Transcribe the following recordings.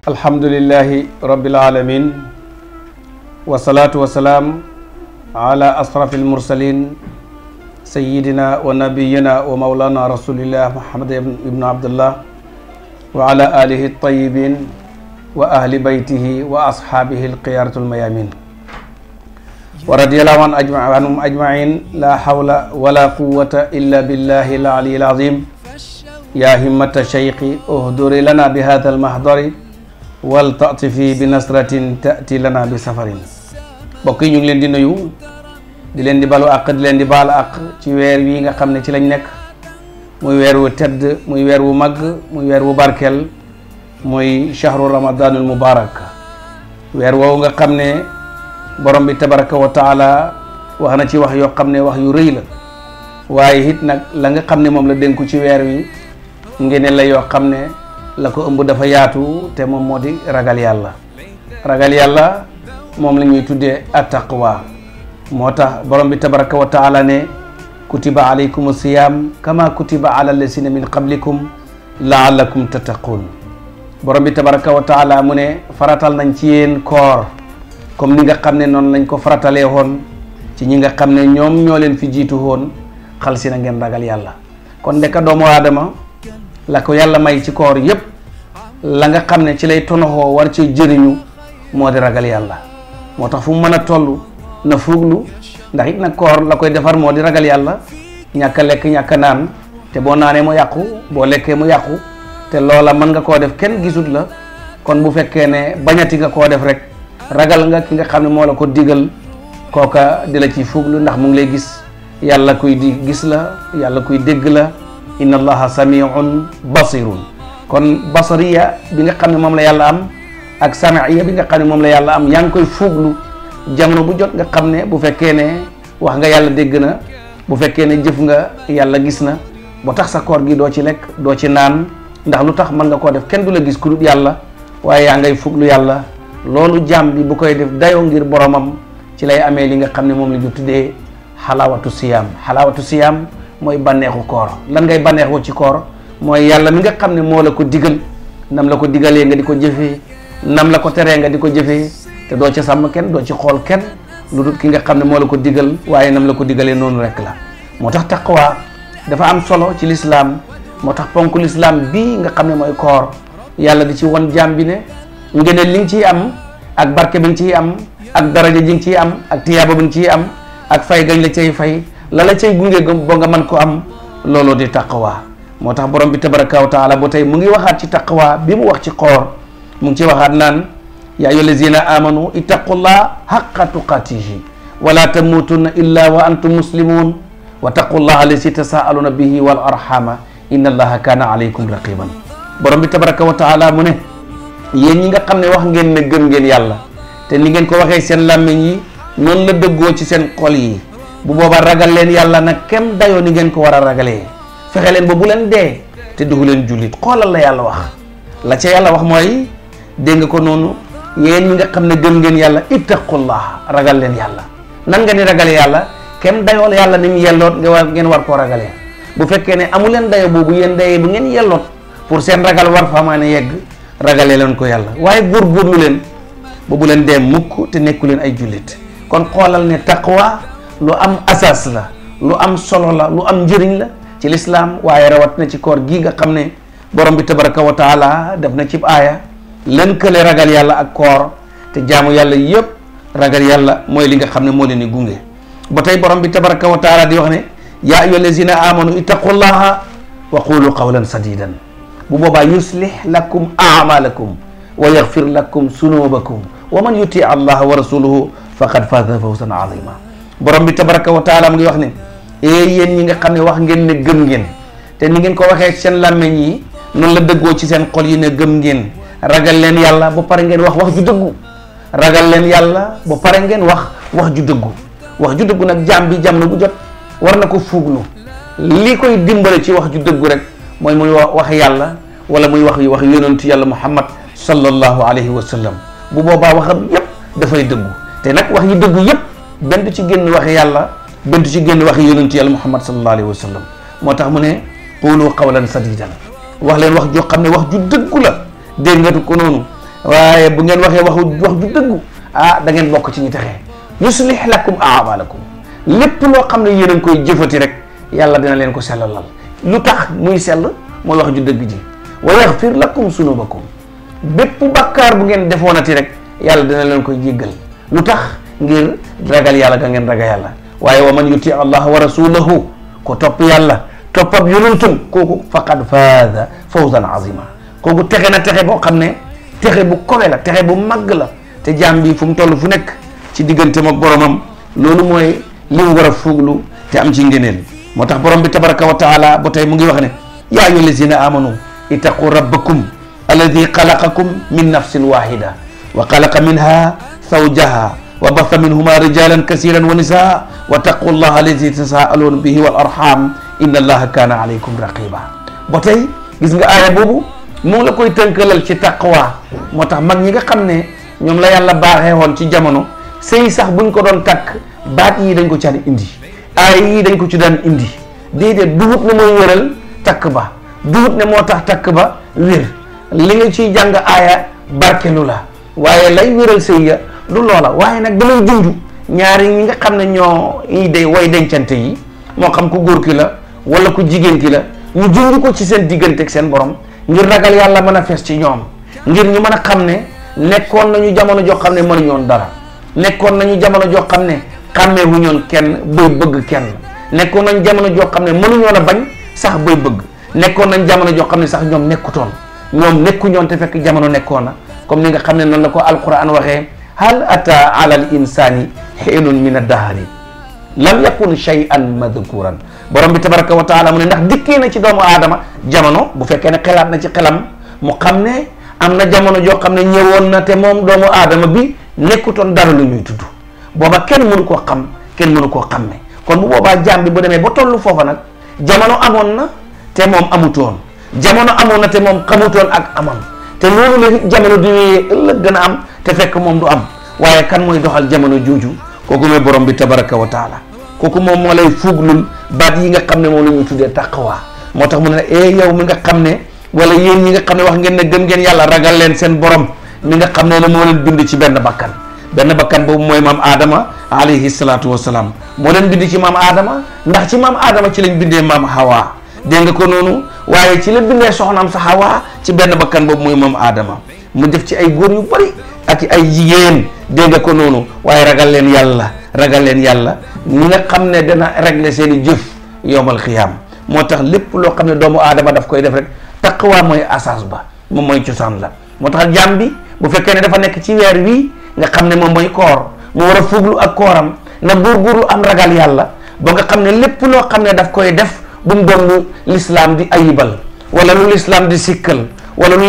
alhamdulillahi rabbil alamin wasalaatu wasalaam ala asrafil mursalin sayyidina wa nabiyina wa mawlana rasulillah muhammad ibnu abdullah wa ala alihi tayyibin wa ahli baytihi wa ashaabihi alxiyaratul mayamin wa radiyallahu anhum ajmain la hawla wala quwwata illa billahi al aliyyil azim ya himmata shaykhi uhduri lana bi hadha al mahdari wal ta'tifi bi nasratin ta'ti lana bi safarin. mbokk yi ñu ngi leen di nuyu di leen di balu àq di leen di baal àq ci weer wi nga xam ne ci lañ nekk muy weer wu tedd muy weer wu mag muy weer wu barkeel muy shahru ramadanul mubarak weer woowu nga xam ne borom bi tabaraka wa taala wax na ci wax yoo xam ne wax yu rëy la waaye it nag la nga xam ne moom la dénku ci weer wi ngeen la yoo xam ne la ko ëmb dafa yaatu te moom moo di ragal yàlla moom la ñuy tuddee attaqwa moo tax borom bi tabaraka wa taala ne kutiba alaykum siyam kama kutiba ala allasina min qablikum laallakum tattaqun borom bi tabaraka wa taala mu ne faratal nañ ci yéen koor comme ni nga xam ne noonu lañ ko faratalee woon ci ñi nga xam ne ñoom ñoo leen fi jiitu woon xal si na ngeen ragal yàlla kon ndeka doomu aadama la ko yàlla may ci koor yépp la nga xam ne ci lay tonoxoo war ci jëriñu moo di ragal yàlla moo tax fu mu mën a toll na fuuglu ndax it nag koor la koy defar moo di ragal yàlla ñàkk a lekk ñàkk a naan te boo naanee mu yàqu boo lekkee mu yàqu te loola mën nga koo def kenn gisut la kon bu fekkee ne bañati nga koo def rek ragal nga ki nga xam ne moo la ko digal kooka di la ci fuuglu ndax mu ngi lay gis yàlla kuy di gis la yàlla kuy dégg la inna allaha samiun basirun kon basariya bi nga xam ne moom la yàlla am ak samiya bi nga xam ne moom la yàlla am yaa ngi koy fuuglu jamono bu jot nga xam ne bu fekkee ne wax nga yàlla dégg na bu fekkee ne jëf nga yàlla gis na ba tax sa koor gi doo ci lekk doo ci naan ndax lu tax mën nga koo def kenn du la gis ku dul yàlla waaye yaa ngay fuuglu yàlla loolu jaam bi bu koy def dayoo ngir boromam ci lay amee li nga xam ne moom la ñu tuddee xalaawatu siyaam mooy bànneexu koor lan ngay bànneexu ci koor mooy yàlla mi nga xam ne moo la ko digal nam la ko digalee nga di ko jëfee nam la ko teree nga di ko jëfee te doo ci sàmm kenn doo ci xool kenn lu dul ki nga xam ne moo la ko digal waaye nam la ko digalee noonu rek la moo tax taqwa dafa am solo ci lislaam moo tax ponk lislaam bii nga xam ne mooy koor yàlla di ci won jaam bi ne ngeneen li nga ciy am ak barke bi nga ciy am ak daraja ji nga ciy am ak tiyaaba bi nga ciy am ak fay gañ la cay fay la la cay gunge ba nga mën ko am looloo di taqwa moo tax borom bi tabaraka wa taala ba tey mu ngi waxaat ci taqwa bi mu wax ci koor mu ngi ci waxaat naan yaa ayyuha allazina amanu ittaqullah haqqa tuqatihi wala tamutunna illa wa antum muslimun wa taqullah allazi tasaaluna bihi wal arhama inna allaha kana alaykum raqiban borom bi tabaraka wa taala mu ne yéen ñi nga xam ne wax ngeen ne gëm ngeen yàlla te ni ngeen ko waxee seen làmmiñ yi noonu la dëggoo ci seen xol yi bu boobaa ragal leen yàlla nag kem dayoo ni ngeen ko war a ragalee fexe leen ba bu leen dee te dugg leen jullit xoolal la yàlla wax la ca yàlla wax mooy dégg nga ko noonu yéen ñi nga xam ne gëm ngeen yàlla ittaqullah ragal leen yàlla nan nga ni ragale yàlla kem dayoo la yàlla ni mu yelloot ngeen war koo ragalee bu fekkee ne amu leen dayo boobu yéen dayee bu ngeen yelloot pour seen ragal war fa maa ne yegg ragalee leen ko yàlla waaye góorgóorlu leen ba bu leen dee mukk te nekku leen ay jullit kon xoolal ne taqwa lu am asas la lu am solo la lu am njëriñ la ci lislaam waaye rawat na ci koor gii nga xam ne borom bi tabaraka wa taala def na ci aaya lënkale ragal yàlla ak koor te jaamu yàlla yëpp ragal yàlla mooy li nga xam ne moo leen di gunge ba tey borom bi tabaraka wa taala di wax ne yaa ayyuha allazina amanu ittaqullaha wa qulu qawlan sadidan bu boobaa yuslih lakum amalakum wa yaghfir lakum sunubakum wa man yuti allaha wa rasuluhu faqad faza fawzan azima borom bi tabaraka wa taala mu ngi wax ne yéen ñi nga xam ne wax ngeen ne gëm ngeen te ni ngeen ko waxee seen làmmeñ yi noonu la dëggoo ci seen xol yi ne gëm ngeen ragal leen yàlla ba pare ngeen wax ju dëggu ragal leen yàlla ba pare ngeen wax ju dëggu nag jaam bi jamono bu jot war na ko fuuglu li koy dimbale ci wax ju dëggu rek mooy muy wax yàlla wala muy wax yonentu yàlla muhammad sallallahu alayhi wa sallam bu boobaa waxam yépp dafay dëggu te nag wax yi dëggu yépp benn du ci génn waxe yàlla benn du ci génn waxe yonentu yàlla muhammad sallallahu alayhi wa sallam moo tax mu ne qulu qawlan sadidan wax leen wax joo xam ne wax ju dëggu la dégg nga ko noonu waaye bu ngeen waxee wax ju dëggu da ngeen bokk ci ñi texee. yuslih lakum a'malakum lépp loo xam ne yéen a ngi koy jëfati rek yàlla dina leen ko sellalal lu tax muy sell mooy wax ju dëgg ji. wa yaghfir lakum sunubakum bépp bakkaar bu ngeen defoonati rek yàlla dina leen koy jéggal lu tax ngir ragal yàlla ga ngeen ragal yàlla. waaye wa man yuti allah wa rasulahu ko topp yàlla toppab yonentum kooku faqad faaza fawzan azima kooku texe na texe boo xam ne texe bu kowe la texe bu màgg la te jaam bi fu mu toll fu nekk ci digganteem ak boromam loolu mooy li mu war a fuuglu te am ci ngëneel moo tax borom bi tabaraka wa taala ba tey mu ngi wax ne yaa ayyuha allazina amanu ittaqu rabbakum alladi xalaqakum min nafsin wahida wa xalaqa minha zawjaha wa batha minhuma rijalan kasiran wa nisaa wa taqu llaha alladi tasaaluuna bihi wal arham inna allaha kaana alaykum raqiba ba tey gis nga aaya boobu mu ngi la koy tënkalal ci taqwa moo tax mag ñi nga xam ne ñoom la yàlla baaxee woon ci jamono sëy sax buñ ko doon takk baat yii dañ ko ci daan indi aaya yii dañ ko ci daan indi déedéet duhut ne mooy wéral takk ba duhut ne moo tax takk ba wér li nga ciy jàng aaya barkelu la waaye lay wéral sëy ya du loola waaye nag damay junj ñaari ñi nga xam ne ñoo way dencante yi moo xam ku góor ki la wala ku jigéen ki la ñu junj ko ci seen diggante ak seen borom ngir ragal yàlla mën a fees ci ñoom ngir ñu mën a xam ne nekkoon nañu jamono joo xam ne mënuñu woon dara nekkoon nañu jamono joo xam ne xàmmeewu ñoon kenn bay bëgg kenn nekkoon nañ jamono joo xam ne mënuñoon a bañ sax bay bëgg nekkoon nañ jamono joo xam ne sax ñoom nekkutoon ñoom nekkuñoon te fekk jamono nekkoon na comme ni nga xam ne noonu la ko alquran waxee hal ata ala al insani xiinun min addahari lam yakun shay'an madhkuran borom bi tabaraka wa taala mu ne ndax dikkee na ci doomu aadama jamono bu fekkee ne xelaat na ci xelam mu xam ne am na jamono joo xam ne ñëwoon na te moom doomu aadama bi nekkutoon dara lu ñuy tudd booba kenn mënu koo xam kenn mënu koo xamme kon bu boobaa jaam bi bu demee ba tollu foofa nag jamono amoon na te moom amutoon jamono amoon na te moom xamutoon ak amam te loolu la jamono di wéyee ëllëg gën a am te fekk moom du am waaye kan mooy doxal jamono jooju kooku mooy borom bi tabaraka wa taala kooku moom moo lay fuuglul baat yi nga xam ne moom la ñuy tuddee taqwa moo tax mu ne yow mi nga xam ne wala yéen ñi nga xam ne wax ngeen ne gëm ngeen yàlla ragal leen seen borom mi nga xam ne moo leen bind ci benn bakkan boobu mooy maam Adama alayhi salaatu wasalaam moo leen bind ci maam Adama ndax ci maam Adama ci lañ bindee maam Hawa dégg nga ko noonu waaye ci la bindee soxnaam sa Hawa ci benn bakkan boobu mooy maam Adama mu def ci ay góor yu bari ak ay jigéen dégg nga ko noonu waaye ragal leen yàlla ñi nga xam ne dana régler seen i jëf yowmal xiyaam moo tax lépp loo xam ne doomu aadama daf koy def rek taqwa mooy asas ba moom mooy cosaan la moo tax jaam bi bu fekkee ne dafa nekk ci weer wii nga xam ne moom mooy koor mu war a fuglu ak kooram na góorgóorlu am ragal yàlla ba nga xam ne lépp loo xam ne daf koy def bu mu doon lu lislaam di ayibal wala lu lislaam di sikkal wala lu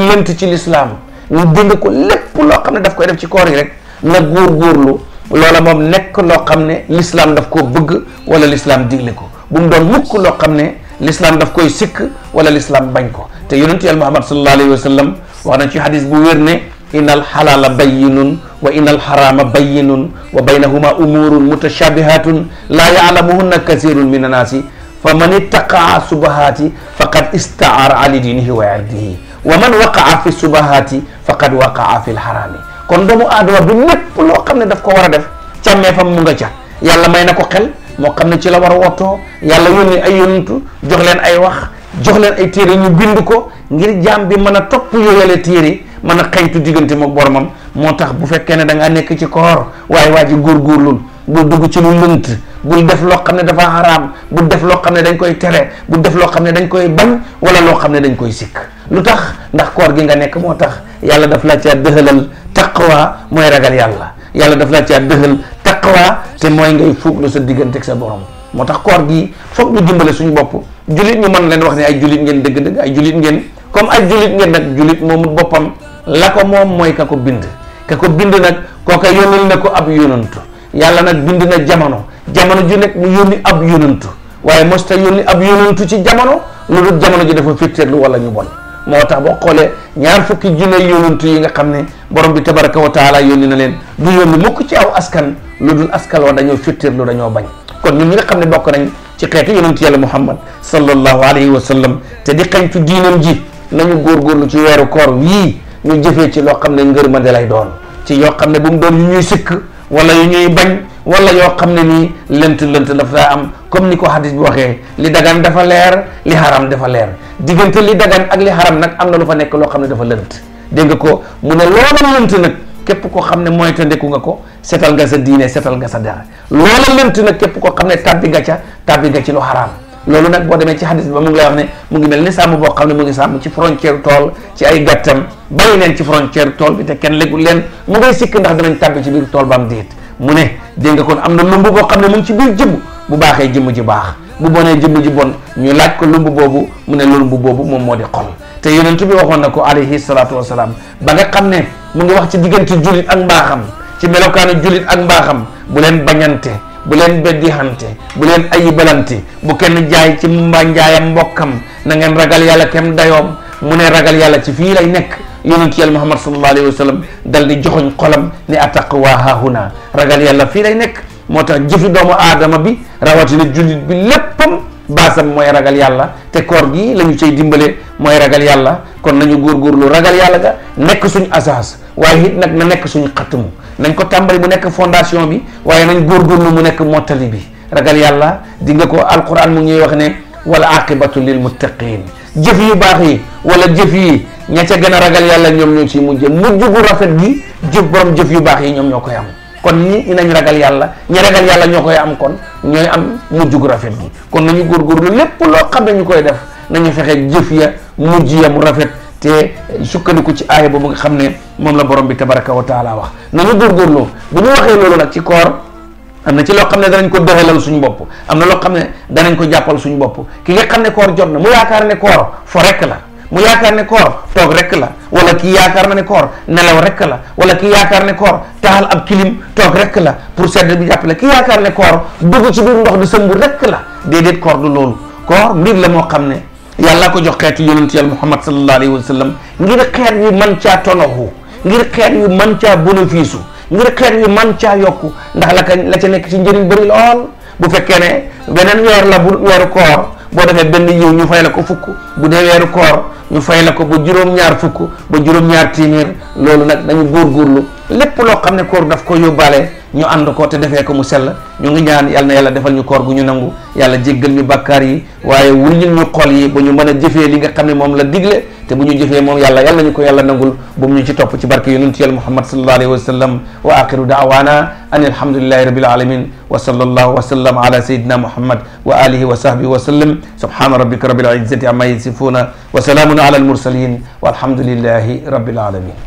lënt ci lislaam ñu dégg ko lépp loo xam ne daf koy def ci koor yi rek na góorgóorlu loola moom nekk loo xam ne lislaam daf koo bëgg wala lislaam digle ko bu mu doon mukk loo xam ne lislaam daf koy sikk wala lislaam bañ ko te yonent yàlla Muhammad sallallahu alayhi wa sallam wax na ci hadis bu wér ne inna al xalaala bayyinun wa inna al xaraama bayyinun wa baynahuma umurun mutashabihatun laa yaalamuhunna kasirun min annaasi fa man ittaqaa subahaati faqad istaara li diinihi wa irdihi wa man waqaa fi subahaati faqad waqaa fi lxaraami kon doomu aadama bi lépp loo xam ne daf ko war a def càmmee fam mu nga ca yàlla may na ko xel moo xam ne ci la war a wottoo yàlla yónni ay yonantu jox leen ay wax jox leen ay téere ñu bind ko ngir jaam bi mën a topp yooyale téere mën a xeñtu diggante mook boromam moo tax bu fekkee ne da ngaa nekk ci koor waaye waa ji góorgóorlul bul dugg ci lu lënt bul def loo xam ne dafa xaraam bul def loo xam ne dañ koy tere bul def loo xam ne dañ koy bañ wala loo xam ne dañ koy sikk lu tax ndax koor gi nga nekk moo tax yàlla daf la caa dëxalal taqwa mooy ragal yàlla daf la caa dëxal taqwa te mooy ngay fuuglu sa diggante ak sa borom moo tax koor gi foog ñu dimbale suñu bopp julit ñu mën leen wax ne ay julit ngeen dëgg-dëgg ay julit ngeen comme ay julit ngeen nag julit moomul boppam la ko moom mooy ka ko bind nag kooka yónnil na ko ab yónantu yàlla nag bind na jamono ju nekk mu yónni ab yónantu waaye mosta yónni ab yónantu ci jamono lu dul jamono ji dafa féttéerlu wala ñu bon moo tax boo xoolee ñaar fukki junne yónantu yi nga xam ne borom bi tabaraka wa taala yónni na leen du yónni mukk ci aw askan lu dul askan wa dañoo féttéerlu dañoo bañ kon ñun ñi nga xam ne bokk nañ ci xeetu yonent yàlla muhammad sallallahu alayhi wa sallam te di xañtu diinam ji nañu góorgóorlu ci weeru koor wii ñu jëfee ci loo xam ne ngërmande lay doon ci yoo xam ne bu mu doon yu ñuy sikk wala yu ñuy bañ wala yoo xam ne nii lënt dafa am comme ni ko hadis bi waxee li dagan dafa leer li haram dafa leer diggante li dagan ak li haram nag am na lu fa nekk loo xam ne dafa lënt dégg nga ko mu ne loola lënt nag képp koo xam ne mooy te ndeku nga ko setal nga sa diine setal nga sa dara loola lënt nag képp koo xam ne tabbi nga ci lu haram loolu nag boo demee ci hadis bi ba mu ngi lay wax ne mu ngi mel ni sàmm boo xam ne mu ngi sàmm ci frontière tool ci ay gàttam bàyyi leen ci frontière tool bi te kenn léegul leen mu ngay sikk ndax danañ tàbbi ci biir tool ba am déet mu ne dégg nga kon am na lumb boo xam ne mu ngi ci biir jëmm bu baaxee jëmm ji baax bu bonee jëmm ji bon ñu laaj ko lumb boobu mu ne lumb boobu moom moo di xol te yonent bi waxoon na ko alayhi salaatu wasalaam ba nga xam ne mu ngi wax ci diggante jullit ak mbaaxam ci melokaanu jullit ak mbaaxam bu leen bañante bu leen beddihante bu leen ayibalante bu kenn jaay ci njaayam mbokkam na ngeen ragal yàlla kem dayoom mu ne ragal yàlla ci fii lay nekk yonent yàlla Muhammad sallallahu alayhi wa sallam dal di joxoñ xolam ni attaqwa haahuna ragal yàlla fii lay nekk moo tax jëfi doomu aadama bi rawatina jullit bi léppam baasam mooy ragal yàlla te koor gi la ñu cay dimbale mooy ragal yàlla kon nañu góorgóorlu ragal yàlla ga nekk suñu asaas waaye it nag na nekk suñu xattamu nañ ko tàmbali mu nekk fondation bi waaye nañ góorgóorlu mu nekk mottali bi ragal yàlla di nga ko alquran mu ñuy wax ne wala aqibatu lil muttaqin jëf yu baax yi wala jëf yi ña ca gën a ragal yàlla ñoom ñoo ci mujj gu rafet gi borom jëf yu baax yi ñoom ñoo koy am kon ñi nañ ragal yàlla ñi ragal yàlla ñoo koy am kon ñooy am mujj gu rafet gi kon nañu góorgóorlu lépp loo xam ne ñu koy def nañu fexe jëf ya mujj ya mu rafet te sukkandiku ci aaya boobu nga xam ne moom la borom bi tabaraka wa taala wax nañu góorgóorlu bu ñu waxee loolu nag ci koor am na ci loo xam ne danañ ko doxalal suñu bopp am na loo xam ne danañ ko jàppal suñu bopp ki nga xam ne koor jot na mu yaakaar ne koor fo rek la mu yaakaar ne koor toog rek la wala kii yaakaar na ne koor nelaw rek la wala kii yaakaar ne koor taxal ab kilim toog rek la pour sedd bi jàppale kii yaakaar ne koor dugg ci biir ndox di sëmbu rek la déedéet koor du loolu koor mbir la moo xam ne yàlla ko jox xeetu yonent yàlla Muhammad sallallahu alayhi wa sallam ngir xeet yu man caa tonoxu ngir xeet yu man caa bénéfice ngir xeet yu man caa yokku ndax la ca nekk ci njëriñ bëri lool bu fekkee ne beneen weer la bu weeru koor boo defee benn yiw ñu fay la ko fukk bu dee weeru koor ñu fay la ko ba juróom-ñaar fukk ba juróom-ñaar téeméer loolu nag nañu góorgóorlu lépp loo xam ne koor daf ko yóbbaale ñu ànd ko te defee ko mu sell ñu ngi ñaan yal na yàlla defal ñu koor gu ñu nangu yàlla jéggal ñu bàkkaar yi waaye wuññil ñu xol yi ba ñu mën a jëfee li nga xam ne moom la digle te bu ñu jëfee moom yàlla yal nañu ko yàlla nangul bu mu ñu ci topp ci barke yonent yàlla Muhammad sallallahu alayhi wa sallam wa axiru daawana an alhamdulillahi rabbil alamin wa sallallahu wa sallam ala sayyidina Muhammad wa alihi wa sahbihi wa sallam subhana rabbika rabbil izzati amma yasifuna wa salamun ala al mursalin walhamdulillahi rabbil alamin